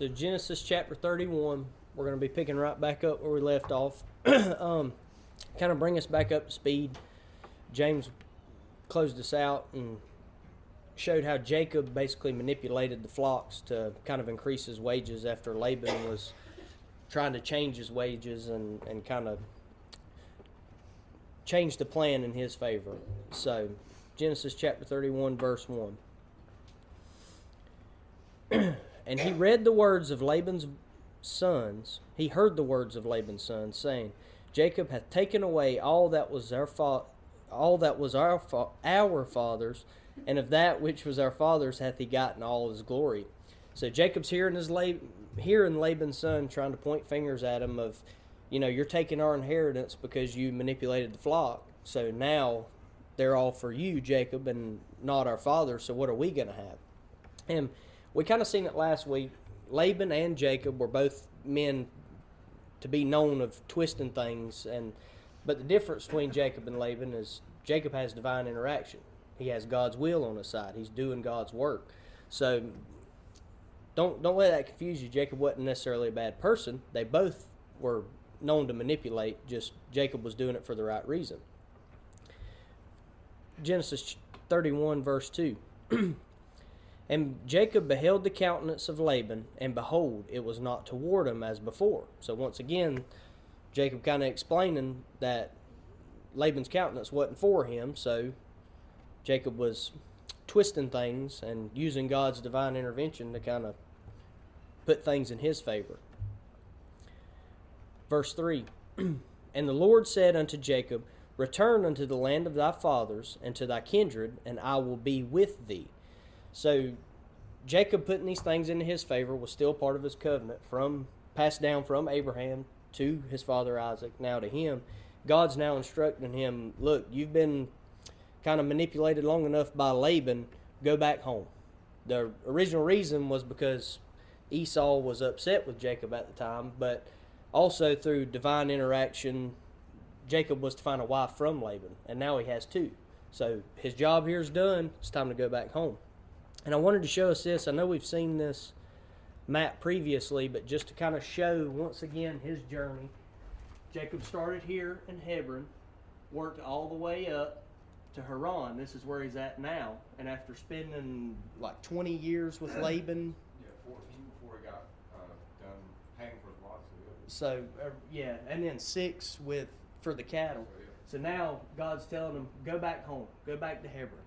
So Genesis chapter 31, we're going to be picking right back up where we left off. Kind of bring us back up to speed. James closed us out and showed how Jacob basically manipulated the flocks to kind of increase his wages after Laban was trying to change his wages and kind of change the plan in his favor. So Genesis chapter 31, verse 1. And he read the words of Laban's sons. He heard the words of Laban's sons, saying, Jacob hath taken away all that was our fathers, and of that which was our fathers hath he gotten all his glory. So Jacob's hearing Laban's son trying to point fingers at him of, you're taking our inheritance because you manipulated the flock. So now they're all for you, Jacob, and not our father. So what are we going to have? And we kind of seen it last week. Laban and Jacob were both men to be known of twisting things, but the difference between Jacob and Laban is Jacob has divine interaction. He has God's will on his side. He's doing God's work. So don't let that confuse you. Jacob wasn't necessarily a bad person. They both were known to manipulate, just Jacob was doing it for the right reason. Genesis 31, verse 2. And Jacob beheld the countenance of Laban, and behold, it was not toward him as before. So once again, Jacob kind of explaining that Laban's countenance wasn't for him, so Jacob was twisting things and using God's divine intervention to kind of put things in his favor. Verse 3, And the Lord said unto Jacob, Return unto the land of thy fathers, and to thy kindred, and I will be with thee. So Jacob putting these things into his favor was still part of his covenant, passed down from Abraham to his father Isaac, now to him. God's now instructing him, look, you've been kind of manipulated long enough by Laban, go back home. The original reason was because Esau was upset with Jacob at the time, but also through divine interaction, Jacob was to find a wife from Laban, and now he has two. So his job here is done. It's time to go back home. And I wanted to show us this. I know we've seen this map previously, but just to kind of show once again his journey. Jacob started here in Hebron, worked all the way up to Haran. This is where he's at now. And after spending like 20 years with Laban. Yeah, 14 before he got done paying for his lots. So, and then 6 for the cattle. So now God's telling him, go back home, go back to Hebron.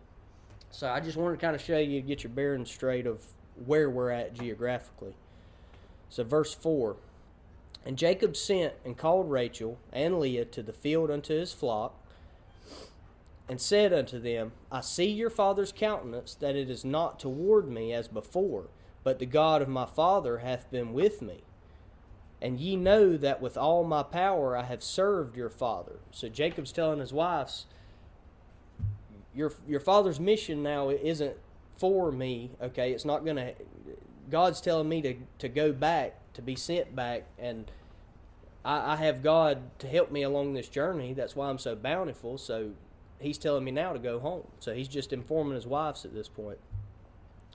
So I just wanted to kind of show you, get your bearings straight of where we're at geographically. So verse 4, And Jacob sent and called Rachel and Leah to the field unto his flock, and said unto them, I see your father's countenance, that it is not toward me as before, but the God of my father hath been with me. And ye know that with all my power I have served your father. So Jacob's telling his wives, your father's mission now isn't for me, okay? It's not going to... God's telling me to go back, to be sent back, and I have God to help me along this journey. That's why I'm so bountiful. So he's telling me now to go home. So he's just informing his wives at this point.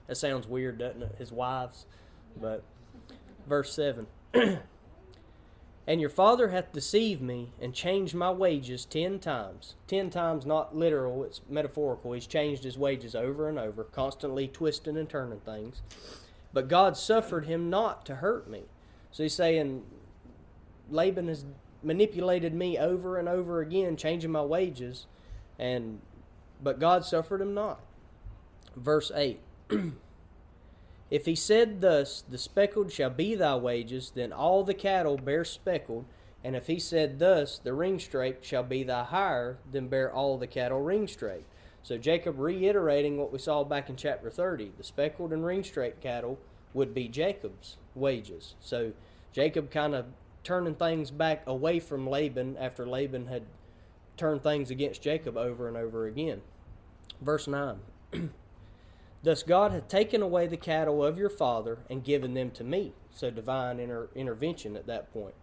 That sounds weird, doesn't it? His wives. But verse 7. And your father hath deceived me and changed my wages 10 times. 10 times, not literal, it's metaphorical. He's changed his wages over and over, constantly twisting and turning things. But God suffered him not to hurt me. So he's saying, Laban has manipulated me over and over again, changing my wages, but God suffered him not. Verse 8. If he said thus, the speckled shall be thy wages, then all the cattle bear speckled. And if he said thus, the ringstraked shall be thy hire, then bear all the cattle ringstraked. So Jacob reiterating what we saw back in chapter 30. The speckled and ringstraked cattle would be Jacob's wages. So Jacob kind of turning things back away from Laban after Laban had turned things against Jacob over and over again. Verse 9. Thus God hath taken away the cattle of your father and given them to me. So divine intervention at that point.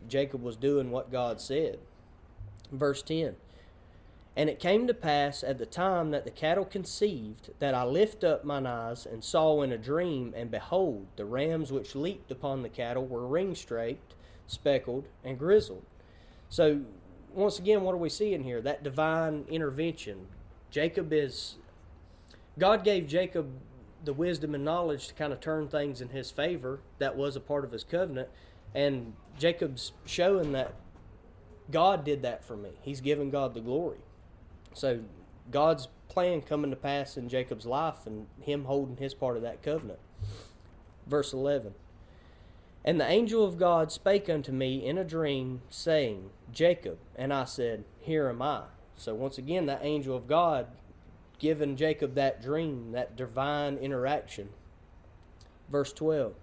Jacob was doing what God said. Verse 10. And it came to pass at the time that the cattle conceived, that I lift up mine eyes and saw in a dream, and behold, the rams which leaped upon the cattle were ring-straked, speckled, and grizzled. So, once again, what are we seeing here? That divine intervention. God gave Jacob the wisdom and knowledge to kind of turn things in his favor. That was a part of his covenant. And Jacob's showing that God did that for me. He's given God the glory. So God's plan coming to pass in Jacob's life and him holding his part of that covenant. Verse 11. And the angel of God spake unto me in a dream, saying, Jacob. And I said, Here am I. So once again, that angel of God giving Jacob that dream, that divine interaction. Verse 12.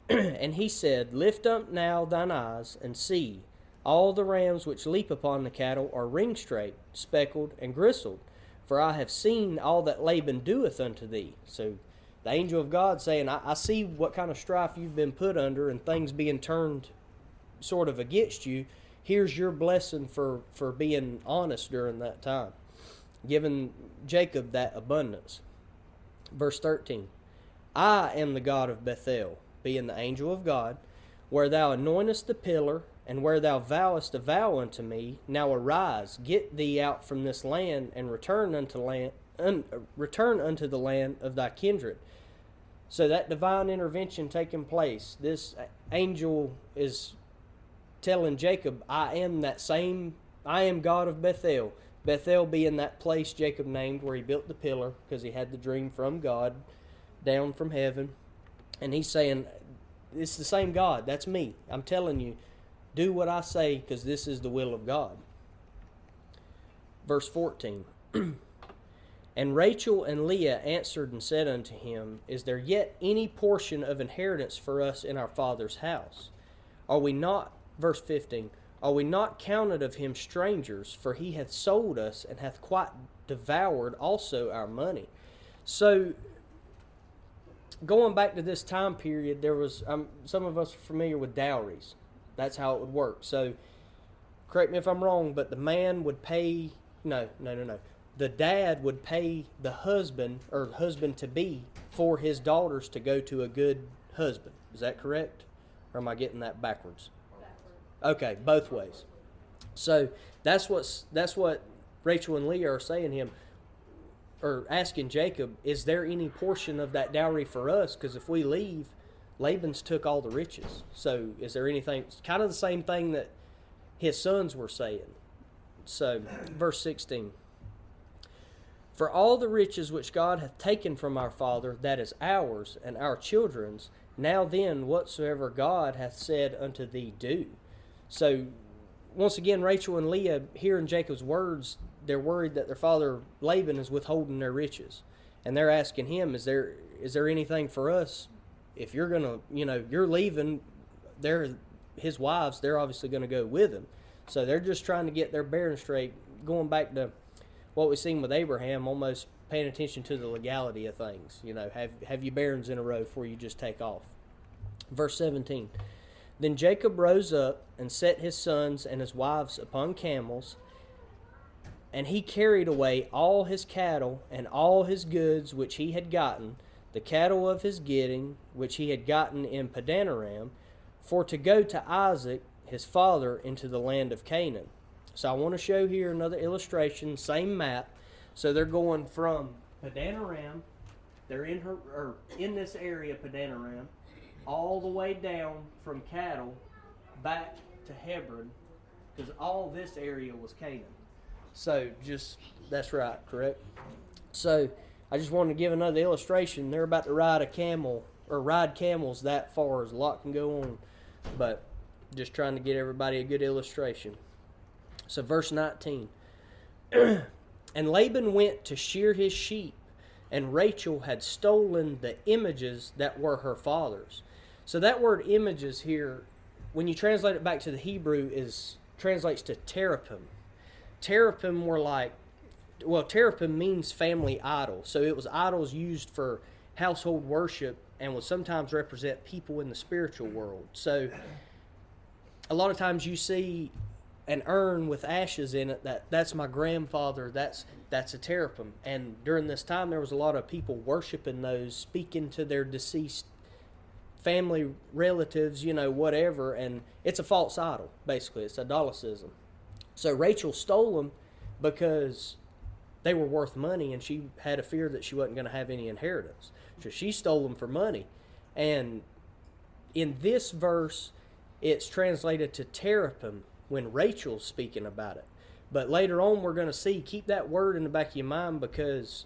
And he said, Lift up now thine eyes, and see, all the rams which leap upon the cattle are ring-straked, speckled, and grizzled. For I have seen all that Laban doeth unto thee. So the angel of God saying, I see what kind of strife you've been put under and things being turned sort of against you. Here's your blessing for being honest during that time. Giving Jacob that abundance. Verse 13. I am the God of Bethel, being the angel of God, where thou anointest the pillar, and where thou vowest a vow unto me. Now arise, get thee out from this land, and return unto the land of thy kindred. So that divine intervention taking place, this angel is telling Jacob, I am God of Bethel. Bethel being that place Jacob named where he built the pillar, because he had the dream from God down from heaven. And he's saying, it's the same God. That's me. I'm telling you, do what I say, because this is the will of God. Verse 14. And Rachel and Leah answered and said unto him, Is there yet any portion of inheritance for us in our father's house? Are we not, verse 15, are we not counted of him strangers? For he hath sold us, and hath quite devoured also our money. So, going back to this time period, there was some of us are familiar with dowries. That's how it would work. So, correct me if I'm wrong, but the man would pay, no. The dad would pay the husband, or husband-to-be, for his daughters to go to a good husband. Is that correct? Or am I getting that backwards? Okay, both ways. So, that's what Rachel and Leah are saying him, or asking Jacob, is there any portion of that dowry for us? Because if we leave, Laban's took all the riches. So is there anything? It's kind of the same thing that his sons were saying. So, verse 16. For all the riches which God hath taken from our father, that is ours and our children's, now then whatsoever God hath said unto thee, do. So, once again, Rachel and Leah, hearing Jacob's words, they're worried that their father Laban is withholding their riches. And they're asking him, is there anything for us? If you're going to, you're leaving, his wives, they're obviously going to go with him. So they're just trying to get their bearing straight, going back to what we've seen with Abraham, almost paying attention to the legality of things. Have your bearings in a row before you just take off. Verse 17. Then Jacob rose up and set his sons and his wives upon camels, and he carried away all his cattle and all his goods which he had gotten, the cattle of his getting, which he had gotten in Padanaram, for to go to Isaac his father into the land of Canaan. So I want to show here another illustration, same map. So they're going from Padanaram, they're in this area, Padanaram, all the way down from cattle back to Hebron, because all this area was Canaan. So that's right, correct? So I just wanted to give another illustration. They're about to ride a camel, or ride camels that far. A lot can go on, but just trying to get everybody a good illustration. So verse 19. And Laban went to shear his sheep, and Rachel had stolen the images that were her father's. So that word images here, when you translate it back to the Hebrew, translates to teraphim. Teraphim teraphim means family idol. So it was idols used for household worship and would sometimes represent people in the spiritual world. So a lot of times you see an urn with ashes in it. That's my grandfather. That's a teraphim. And during this time, there was a lot of people worshiping those, speaking to their deceased family relatives, whatever. And it's a false idol, basically. It's idolacism. So Rachel stole them because they were worth money, and she had a fear that she wasn't going to have any inheritance. So she stole them for money. And in this verse, it's translated to teraphim when Rachel's speaking about it. But later on, we're going to see, keep that word in the back of your mind, because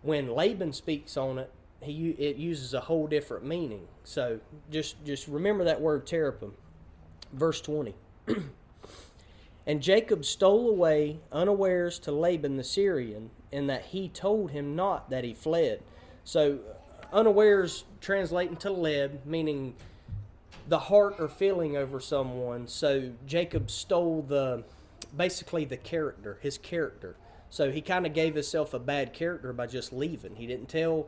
when Laban speaks on it, it uses a whole different meaning. So just remember that word teraphim. Verse 20. And Jacob stole away unawares to Laban the Syrian, in that he told him not that he fled. So unawares translating to led, meaning the heart or feeling over someone. So Jacob stole basically the character, his character. So he kind of gave himself a bad character by just leaving. He didn't tell,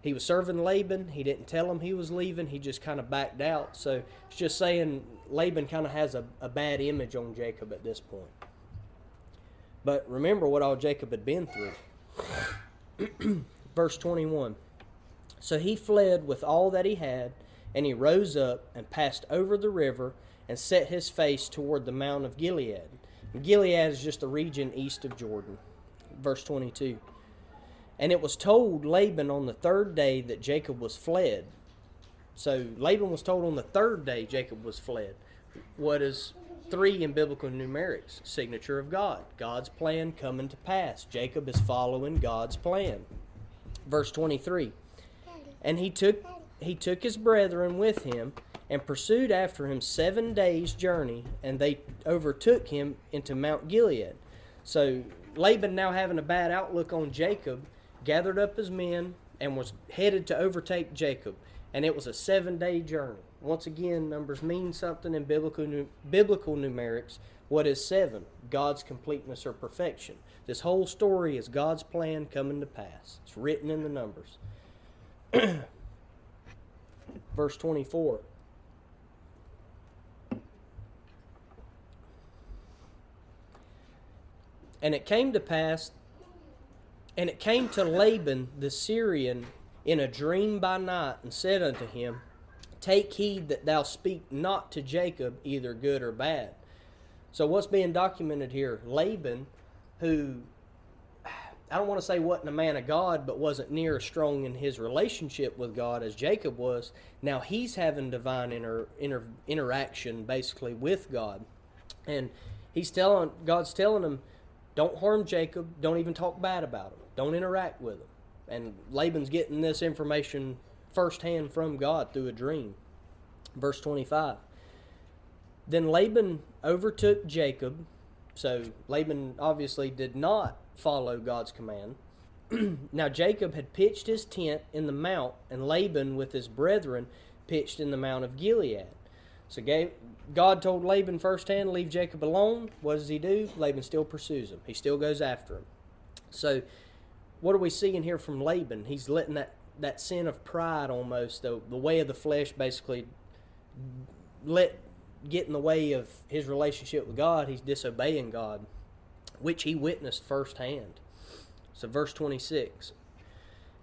he was serving Laban. He didn't tell him he was leaving. He just kind of backed out. So it's just saying Laban kind of has a bad image on Jacob at this point. But remember what all Jacob had been through. Verse 21. So he fled with all that he had, and he rose up and passed over the river and set his face toward the Mount of Gilead. And Gilead is just a region east of Jordan. Verse 22. And it was told Laban on the third day that Jacob was fled. So Laban was told on the third day Jacob was fled. What is 3 in biblical numerics? Signature of God. God's plan coming to pass. Jacob is following God's plan. Verse 23. And he took his brethren with him and pursued after him 7 days' journey, and they overtook him into Mount Gilead. So Laban, now having a bad outlook on Jacob, gathered up his men and was headed to overtake Jacob. And it was a 7-day journey. Once again, numbers mean something in biblical numerics. What is 7? God's completeness or perfection. This whole story is God's plan coming to pass. It's written in the numbers. Verse 24. And it came to pass, and it came to Laban the Syrian in a dream by night, and said unto him, Take heed that thou speak not to Jacob either good or bad. So what's being documented here? Laban, who, I don't want to say wasn't a man of God, but wasn't near as strong in his relationship with God as Jacob was. Now he's having divine interaction basically with God. And God's telling him, don't harm Jacob, don't even talk bad about him, don't interact with him. And Laban's getting this information firsthand from God through a dream. Verse 25. Then Laban overtook Jacob. So Laban obviously did not follow God's command. Now Jacob had pitched his tent in the mount, and Laban with his brethren pitched in the Mount of Gilead. So God told Laban firsthand, leave Jacob alone. What does he do? Laban still pursues him. He still goes after him. So what are we seeing here from Laban? He's letting that sin of pride almost, the way of the flesh basically get in the way of his relationship with God. He's disobeying God, which he witnessed firsthand. So verse 26.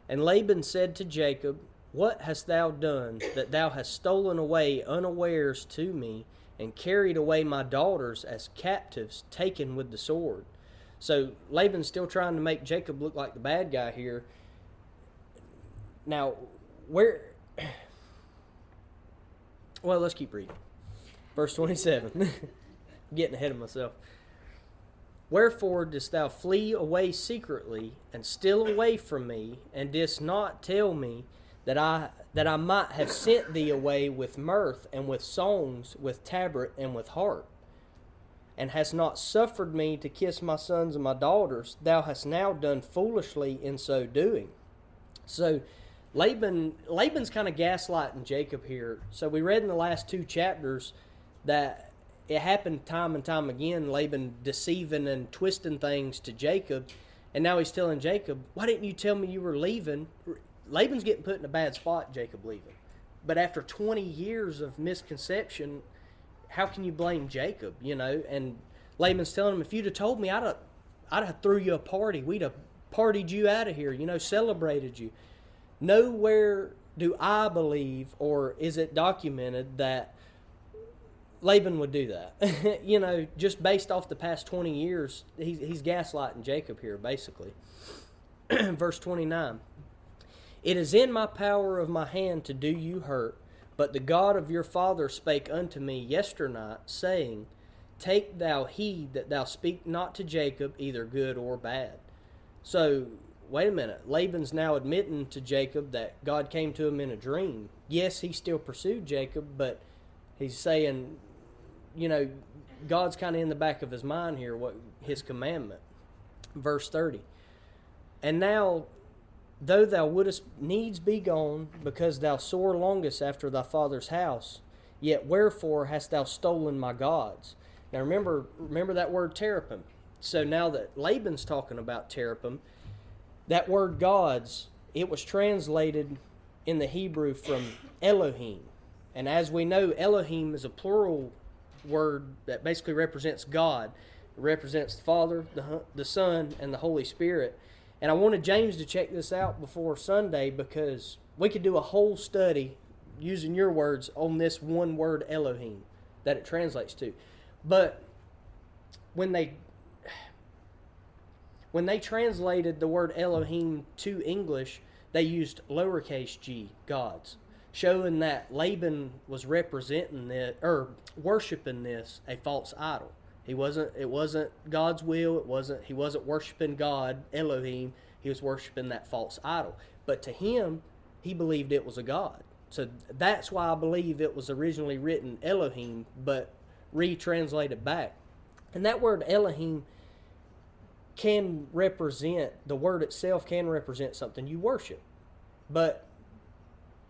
And Laban said to Jacob, What hast thou done, that thou hast stolen away unawares to me, and carried away my daughters as captives taken with the sword? So Laban's still trying to make Jacob look like the bad guy here. Now, well, let's keep reading. Verse 27. Getting ahead of myself. Wherefore didst thou flee away secretly, and steal away from me, and didst not tell me that I might have sent thee away with mirth, and with songs, with tabret, and with harp? And hast not suffered me to kiss my sons and my daughters, thou hast now done foolishly in so doing. So Laban's kind of gaslighting Jacob here. So we read in the last 2 chapters that it happened time and time again, Laban deceiving and twisting things to Jacob. And now he's telling Jacob, why didn't you tell me you were leaving? Laban's getting put in a bad spot, Jacob leaving. But after 20 years of misconception, how can you blame Jacob, And Laban's telling him, if you'd have told me, I'd have threw you a party. We'd have partied you out of here, celebrated you. Nowhere do I believe, or is it documented, that Laban would do that. Just based off the past 20 years, he's gaslighting Jacob here, basically. Verse 29. It is in my power of my hand to do you hurt, but the God of your father spake unto me yesternight, saying, take thou heed that thou speak not to Jacob either good or bad. So, wait a minute. Laban's now admitting to Jacob that God came to him in a dream. Yes, he still pursued Jacob, but he's saying, God's kind of in the back of his mind here, what his commandment. Verse 30. And now, though thou wouldest needs be gone, because thou sore longest after thy father's house, yet wherefore hast thou stolen my gods? Now remember that word terapim. So now that Laban's talking about terapim, that word gods, it was translated in the Hebrew from Elohim. And as we know, Elohim is a plural word that basically represents God. It represents the Father, the Son, and the Holy Spirit. And I wanted James to check this out before Sunday, because we could do a whole study, using your words, on this one word Elohim that it translates to. But when they translated the word Elohim to English, they used lowercase g, gods, showing that Laban was representing this, or worshiping this, a false idol. It wasn't God's will. He wasn't worshiping God, Elohim. He was worshiping that false idol. But to him, he believed it was a god. So that's why I believe it was originally written Elohim, but retranslated back. And that word Elohim can represent, the word itself can represent something you worship. But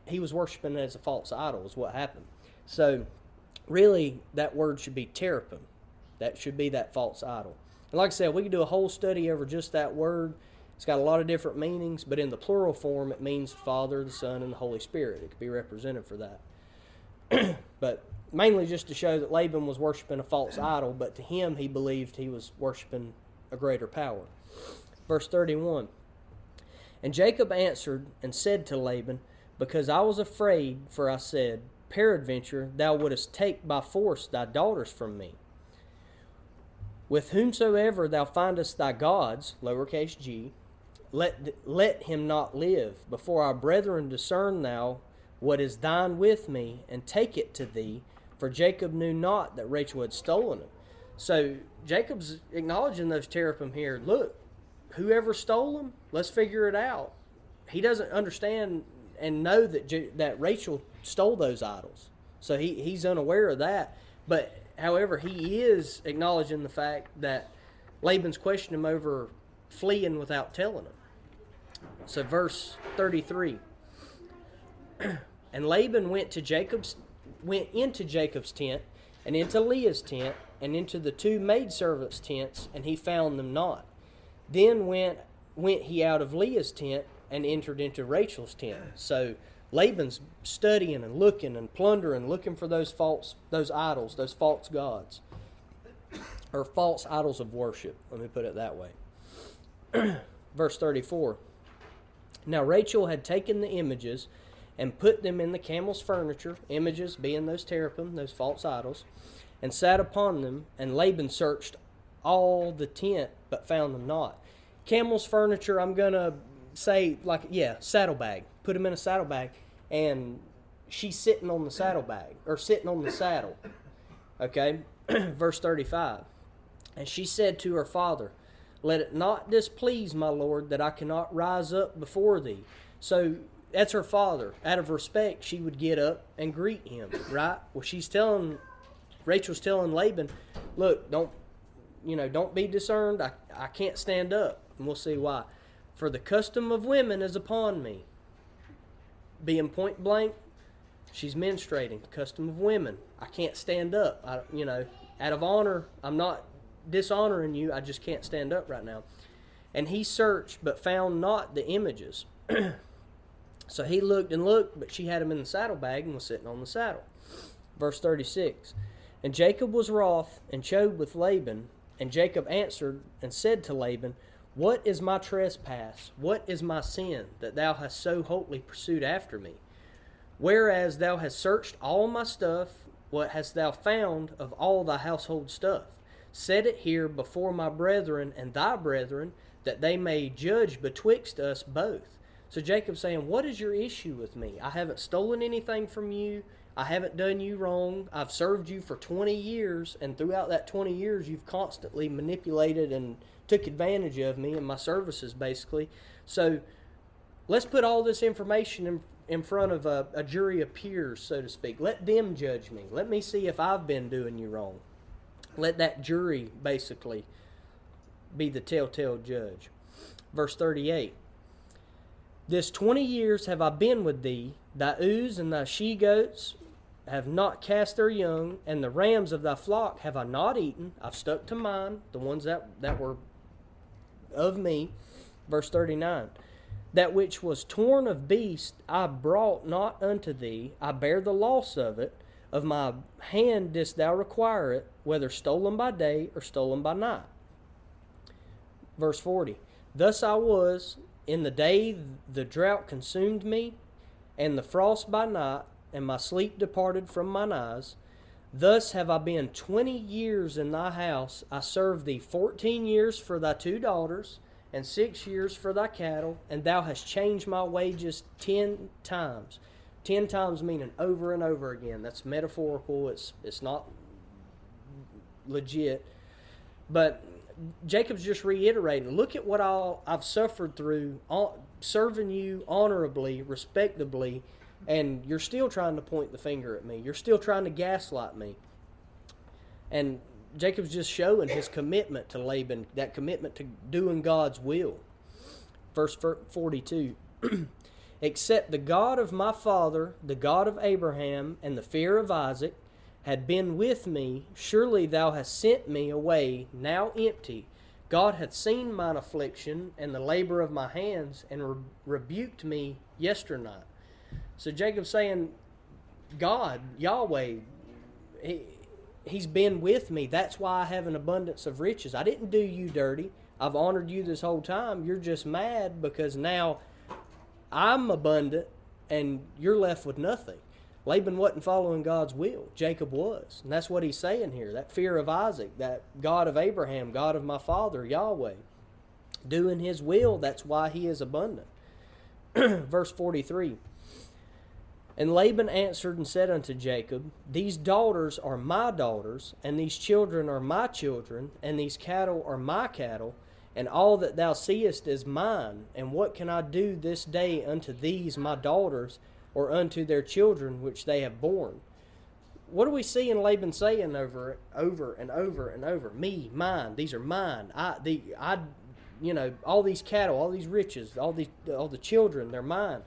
he was worshiping it as a false idol is what happened. So really, that word should be terapim. That should be that false idol. And like I said, we could do a whole study over just that word. It's got a lot of different meanings, but in the plural form, it means the Father, the Son, and the Holy Spirit. It could be represented for that. But mainly just to show that Laban was worshiping a false idol, but to him, he believed he was worshiping a greater power. Verse 31. And Jacob answered and said to Laban, because I was afraid, for I said, peradventure thou wouldest take by force thy daughters from me. With whomsoever thou findest thy gods, lowercase g, let him not live. Before our brethren discern thou what is thine with me, and take it to thee. For Jacob knew not that Rachel had stolen it. So Jacob's acknowledging those terapim here. Look, whoever stole them, let's figure it out. He doesn't understand and know that Rachel stole those idols. So he's unaware of that. But however, he is acknowledging the fact that Laban's questioning him over fleeing without telling him. So verse 33. And Laban went into Jacob's tent, and into Leah's tent, and into the two maidservants' tents, and he found them not. Then went he out of Leah's tent, and entered into Rachel's tent. So Laban's studying and looking and plundering, looking for those idols, those false gods, or false idols of worship. Let me put it that way. Verse 34. Now Rachel had taken the images and put them in the camel's furniture, images being those terapim, those false idols, and sat upon them, and Laban searched all the tent, but found them not. Camel's furniture, I'm going to say, saddlebag. Put them in a saddlebag, and she's sitting on the saddlebag, or sitting on the saddle. Okay? Verse 35. And she said to her father, let it not displease my lord that I cannot rise up before thee. So that's her father. Out of respect, she would get up and greet him, right? Well, Rachel's telling Laban, look, don't be discerned. I can't stand up. And we'll see why. For the custom of women is upon me. Being point blank, she's menstruating. The custom of women. I can't stand up. Out of honor, I'm not dishonoring you. I just can't stand up right now. And he searched, but found not the images. So he looked and looked, but she had him in the saddlebag and was sitting on the saddle. Verse 36. And Jacob was wroth and chode with Laban. And Jacob answered and said to Laban, What is my trespass? What is my sin, that thou hast so hotly pursued after me? Whereas thou hast searched all my stuff, what hast thou found of all thy household stuff? Set it here before my brethren and thy brethren, that they may judge betwixt us both. So Jacob's saying, what is your issue with me? I haven't stolen anything from you. I haven't done you wrong. I've served you for 20 years, and throughout that 20 years, you've constantly manipulated and took advantage of me and my services, basically. So let's put all this information in front of a jury of peers, so to speak. Let them judge me. Let me see if I've been doing you wrong. Let that jury, basically, be the telltale judge. Verse 38. This 20 years have I been with thee. Thy ewes and thy she-goats have not cast their young, and the rams of thy flock have I not eaten. I've stuck to mine, the ones that were of me. Verse 39. That which was torn of beast I brought not unto thee. I bear the loss of it. Of my hand didst thou require it, whether stolen by day or stolen by night. Verse 40. Thus I was in the day the drought consumed me, and the frost by night, and my sleep departed from mine eyes. Thus have I been 20 years in thy house. I served thee 14 years for thy 2 daughters, and 6 years for thy cattle, and thou hast changed my wages 10 times. 10 times meaning over and over again. That's metaphorical. It's not legit. But Jacob's just reiterating, look at what I've suffered through serving you honorably, respectably, and you're still trying to point the finger at me. You're still trying to gaslight me. And Jacob's just showing his commitment to Laban, that commitment to doing God's will. Verse 42. Except the God of my father, the God of Abraham, and the fear of Isaac, had been with me, surely thou hast sent me away now empty. God hath seen mine affliction and the labor of my hands, and rebuked me yesternight. So Jacob's saying, God, Yahweh, He's been with me. That's why I have an abundance of riches. I didn't do you dirty. I've honored you this whole time. You're just mad because now I'm abundant and you're left with nothing. Laban wasn't following God's will. Jacob was. And that's what he's saying here. That fear of Isaac, that God of Abraham, God of my father, Yahweh. Doing his will, that's why he is abundant. Verse 43. And Laban answered and said unto Jacob, These daughters are my daughters, and these children are my children, and these cattle are my cattle, and all that thou seest is mine. And what can I do this day unto these my daughters, or unto their children which they have borne? What do we see in Laban saying over and over? Me, mine, these are mine. All these cattle, all these riches, all the children, they're mine.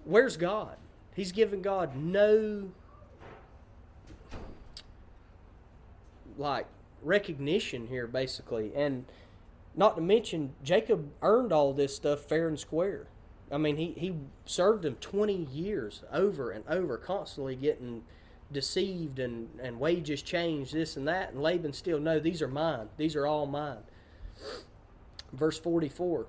Where's God? He's given God no recognition here, basically. And not to mention, Jacob earned all this stuff fair and square. I mean, he served him 20 years over and over, constantly getting deceived and wages changed, this and that. And Laban still, no, these are mine. These are all mine. Verse 44.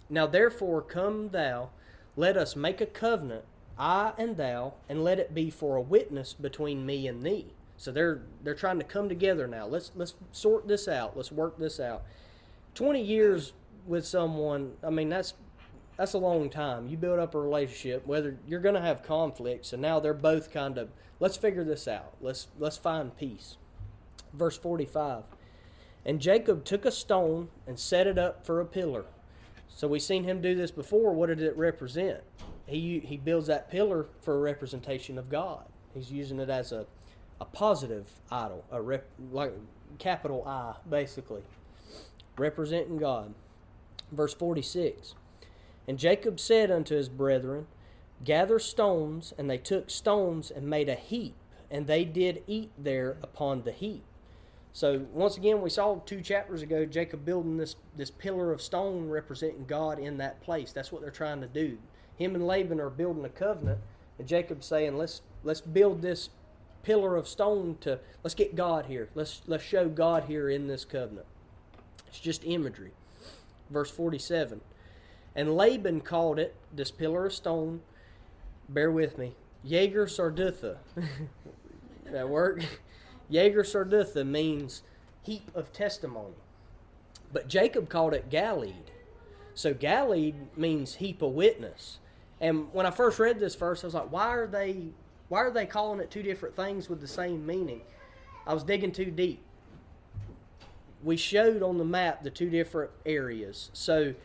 Now therefore come thou, let us make a covenant, I and thou, and let it be for a witness between me and thee. So they're trying to come together now. Let's sort this out. Let's work this out. 20 years with someone, I mean, that's a long time. You build up a relationship, whether you're going to have conflicts, and now they're both kind of, let's figure this out. Let's find peace. Verse 45. And Jacob took a stone and set it up for a pillar. So we've seen him do this before. What did it represent? He builds that pillar for a representation of God. He's using it as a positive idol, like capital I, basically, representing God. Verse 46. And Jacob said unto his brethren, Gather stones, and they took stones and made a heap, and they did eat there upon the heap. So once again, we saw 2 chapters ago Jacob building this pillar of stone representing God in that place. That's what they're trying to do. Him and Laban are building a covenant, and Jacob's saying, let's build this pillar of stone to, let's get God here. Let's show God here in this covenant. It's just imagery. Verse 47. And Laban called it, this pillar of stone, bear with me, Jaeger Sardutha. That work? Jaeger Sardutha means heap of testimony. But Jacob called it Galeed. So Galeed means heap of witness. And when I first read this verse, I was like, why are they calling it two different things with the same meaning? I was digging too deep. We showed on the map the two different areas. So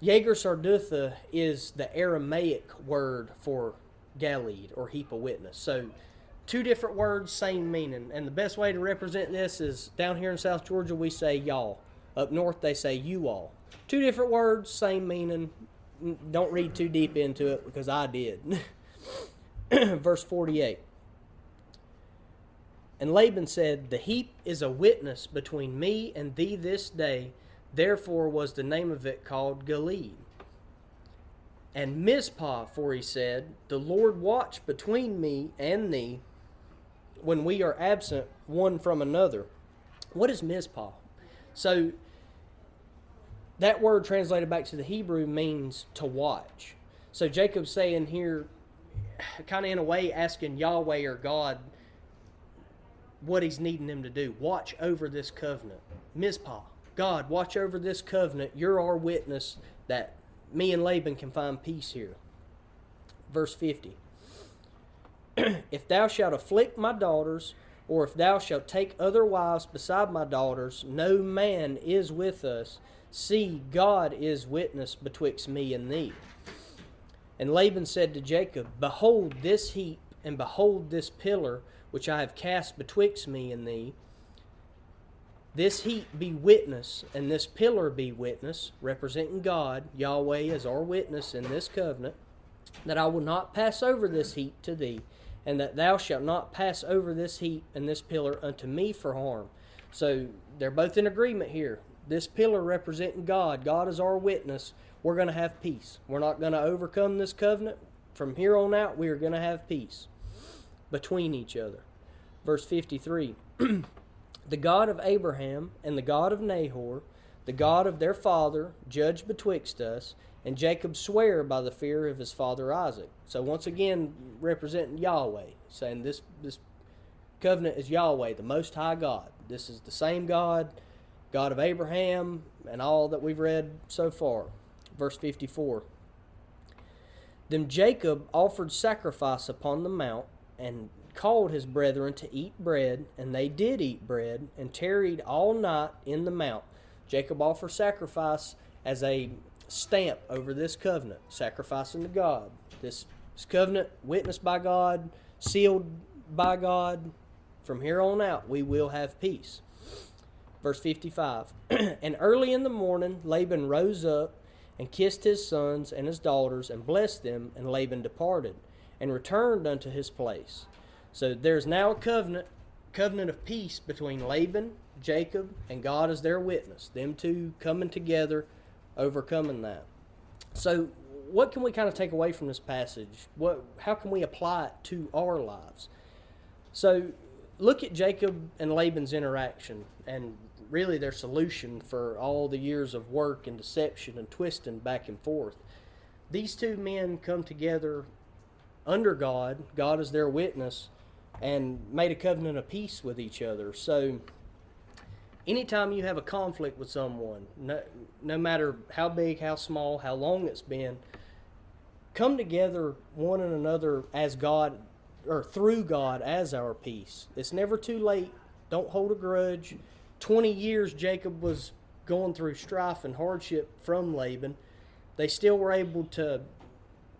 Jaeger Sardutha is the Aramaic word for Galeed, or heap of witness. So two different words, same meaning. And the best way to represent this is down here in South Georgia, we say y'all. Up north, they say you all. Two different words, same meaning. Don't read too deep into it because I did. Verse 48. And Laban said, the heap is a witness between me and thee this day. Therefore was the name of it called Galeed. And Mizpah, for he said, the Lord watch between me and thee when we are absent one from another. What is Mizpah? So that word translated back to the Hebrew means to watch. So Jacob's saying here, kind of in a way asking Yahweh or God what he's needing him to do. Watch over this covenant. Mizpah, God, watch over this covenant. You're our witness that me and Laban can find peace here. Verse 50. If thou shalt afflict my daughters, or if thou shalt take other wives beside my daughters, no man is with us. See, God is witness betwixt me and thee. And Laban said to Jacob, behold this heap, and behold this pillar, which I have cast betwixt me and thee. This heap be witness, and this pillar be witness, representing God, Yahweh as our witness in this covenant, that I will not pass over this heap to thee, and that thou shalt not pass over this heap and this pillar unto me for harm. So they're both in agreement here. This pillar representing God. God is our witness. We're going to have peace. We're not going to overcome this covenant. From here on out, we are going to have peace between each other. Verse 53. The God of Abraham and the God of Nahor, the God of their father, judge betwixt us, and Jacob sware by the fear of his father Isaac. So once again, representing Yahweh, saying this covenant is Yahweh, the Most High God. This is the same God, God of Abraham, and all that we've read so far. Verse 54. Then Jacob offered sacrifice upon the mount, and called his brethren to eat bread, and they did eat bread, and tarried all night in the mount. Jacob offered sacrifice as a stamp over this covenant, sacrificing to God. This covenant witnessed by God, sealed by God. From here on out, we will have peace. Verse 55. And early in the morning, Laban rose up and kissed his sons and his daughters and blessed them, and Laban departed and returned unto his place. So there's now a covenant of peace between Laban, Jacob, and God as their witness. Them two coming together, overcoming that. So what can we kind of take away from this passage? How can we apply it to our lives? So look at Jacob and Laban's interaction and really their solution for all the years of work and deception and twisting back and forth. These two men come together under God as their witness, and made a covenant of peace with each other. So anytime you have a conflict with someone, no matter how big, how small, how long it's been, come together one and another as God, or through God as our peace. It's never too late. Don't hold a grudge. 20 years Jacob was going through strife and hardship from Laban. They still were able to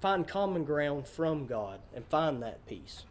find common ground from God and find that peace.